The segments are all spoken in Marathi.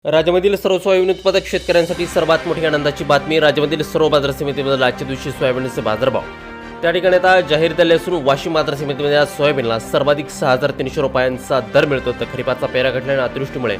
राज्यामधील सर्व सोयाबीन उत्पादक शेतकऱ्यांसाठी सर्वात मोठी आनंदाची बातमी. राज्यामधील सर्व बाजार समितीमध्ये आजच्या दिवशी सोयाबीनचे बाजारभाव त्या ठिकाणी आता जाहीर झाले असून वाशिम बाजार समितीमध्ये आज सोयाबीनला सर्वाधिक 6,300 रुपयांचा दर मिळतो. तर खरीपाचा पेरा घडल्या आणि अतिवृष्टीमुळे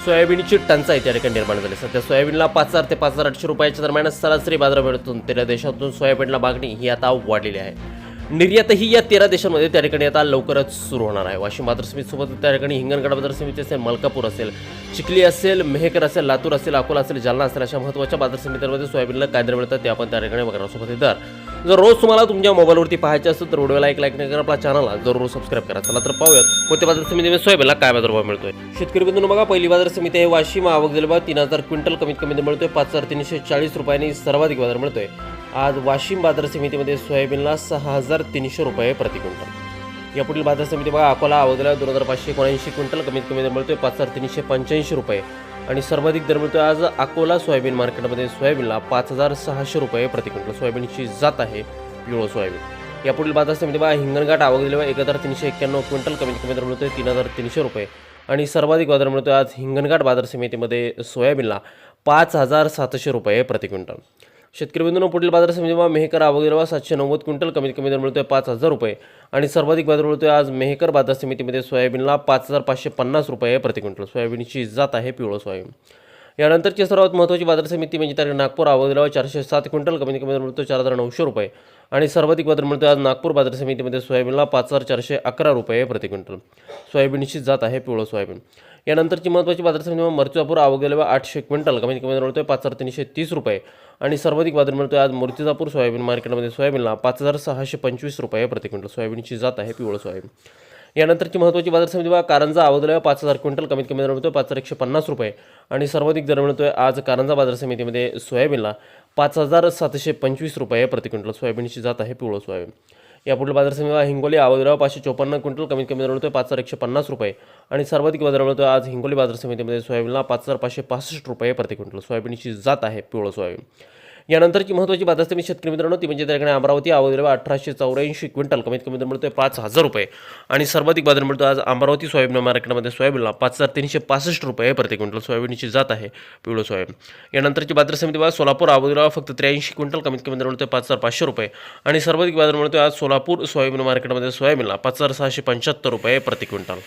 सोयाबीनची टंचाई त्या ठिकाणी निर्माण झाली. सध्या सोयाबीनला 5,000 ते 5,800 रुपयाच्या दरम्यान सरासरी बाजार मिळतो. तेरा देशातून सोयाबीनला मागणी ही आता वाढलेली आहे. निर्यातही या 13 देशांमध्ये त्या ठिकाणी आता लवकरच सुरू होणार आहे. वाशिम बाजार समितीसोबत त्या ठिकाणी हिंगणघाट बाजार समिती असेल, मलकापूर असेल, चिखली असेल, मेहकर असेल, लातूर असेल, अकोला असेल, जालना असेल, अशा महत्त्वाच्या बाजार समित्यांमध्ये सोयाबीनला काय दर मिळतात ते आपण त्या ठिकाणी बघणार आहोत. सोबत दर जर रोज तुम्हाला तुमच्या मोबाईलवरती पाहायचे असेल तर व्हिडिओला एक लाईक करा, आपल्या चॅनलला जरूर सबस्क्राईब करा. चला तर पाहूयात कोणत्या बाजार समितीमध्ये सोयाबीनला काय बाजारभाव मिळतोय. शेतकरी बंधूंनो बघा, पहिली बाजार समिती आहे वाशिम. आवक दिली बघा 3,000 क्विंटल कमीत कमी मिळतोय. 5,340 रुपयांनी सर्वाधिक बाजार मिळतोय. आज वाशिम बाजार समितीमध्ये सोयाबीनला 6,300 रुपये प्रति क्विंटल. यापुढील बाजार समिती बघा, अकोला आवक दिला 2,579 क्विंटल कमीत कमी दर मिळतोय 5,385 रुपये आणि सर्वाधिक दर मिळतोय आज अकोला सोयाबीन मार्केटमध्ये सोयाबीनला 5,600 रुपये प्रति क्विंटल. सोयाबीनची जात आहे पिवळं सोयाबीन. यापुढील बाजार समिती बघा, हिंगणघाट आवक दिली 1,391 क्विंटल कमीत कमी दर मिळतोय 3,300 रुपये आणि सर्वाधिक बाजार मिळतोय आज हिंगणघाट बाजार समितीमध्ये सोयाबीनला 5,700 रुपये प्रति क्विंटल. शेतकरी बंधूंनो, पुढील बाजार समितीमध्ये मेहकर आवक दिली 790 क्विंटल कमीत कमी दर मिळतोय 5,000 रुपये आणि सर्वाधिक बाजार मिळतोय आज मेहकर बाजार समितीमध्ये सोयाबीनला 5,550 रुपये प्रति क्विंटल. सोयाबीनची जात आहे पिवळं सोयाबीन. यानंतरची सर्वात महत्त्वाची बाजार समिती म्हणजे त्या नागपूर आवक दिला 407 क्विंटल कमीत कमी दर मिळतोय 4,900 रुपये आणि सर्वाधिक बाजार मिळतोय आज नागपूर बाजार समितीमध्ये सोयाबीनला 5,411 रुपये प्रति क्विंटल. सोयाबीनची जात आहे पिवळं सोयाबीन. यानंतरची महत्त्वाची बाजार समिती मर्तिजापूर आवक दिला 800 क्विंटल कमीत कमी दर मिळतोय 5,330 रुपये आणि सर्वाधिक बाजार मिळतोय आज मूर्तिजापूर सोयाबीन मार्केटमध्ये सोयाबीनला 5,625 रुपये प्रति क्विंटल. सोयाबीनची जात आहे पिवळं सोयाबीन. यानंतरची महत्त्वाची बाजार समिती बघा, कारंजा आवक दिला 5,000 क्विंटल कमीत कमी दर मिळतोय 5,150 रुपये आणि सर्वाधिक दर मिळतोय आज कारंजा बाजार समितीमध्ये सोयाबीनला 5,725 रुपये प्रति क्विंटल. सोयाबीनची जात आहे पिवळं सोयाबीन. यापुढील बाजार समिती हिंगोली आवक दिला 554 क्विंटल कमीत कमी दर मिळतोय 5,150 रुपये आणि सर्वाधिक बाजार मिळतोय आज हिंगोली बाजार समितीमध्ये सोयाबीनला 5,565 रुपये प्रति क्विंटल. सोयाबीनची जात आहे पिवळं सोयाबीन. यानंतरची महत्त्वाची बाजार समिती शेतकरी मित्रांनो ती म्हणजे त्या ठिकाणी अमरावती आवक दिला 1,884 क्विंटल कमीत कमी दर मिळतोय 5,000 रुपये आणि सर्वाधिक बाजार मिळतो आज अमरावती सोयाबीन मार्केटमध्ये सोयाबीनला 5,365 रुपये प्रति क्विंटल. सोयाबीनची जात आहे पिवळं सोयाबीन. यानंतरची बाजार समिती बघा, सोलापूर आवक दिला फक्त 83 क्विंटल कमीत कमी दर मिळतोय 5,500 रुपये आणि सर्वाधिक बाजार मिळतोय आज सोलापूर सोयाबीन मार्केटमध्ये सोयाबीनला 5,675 रुपये प्रति क्विंटल.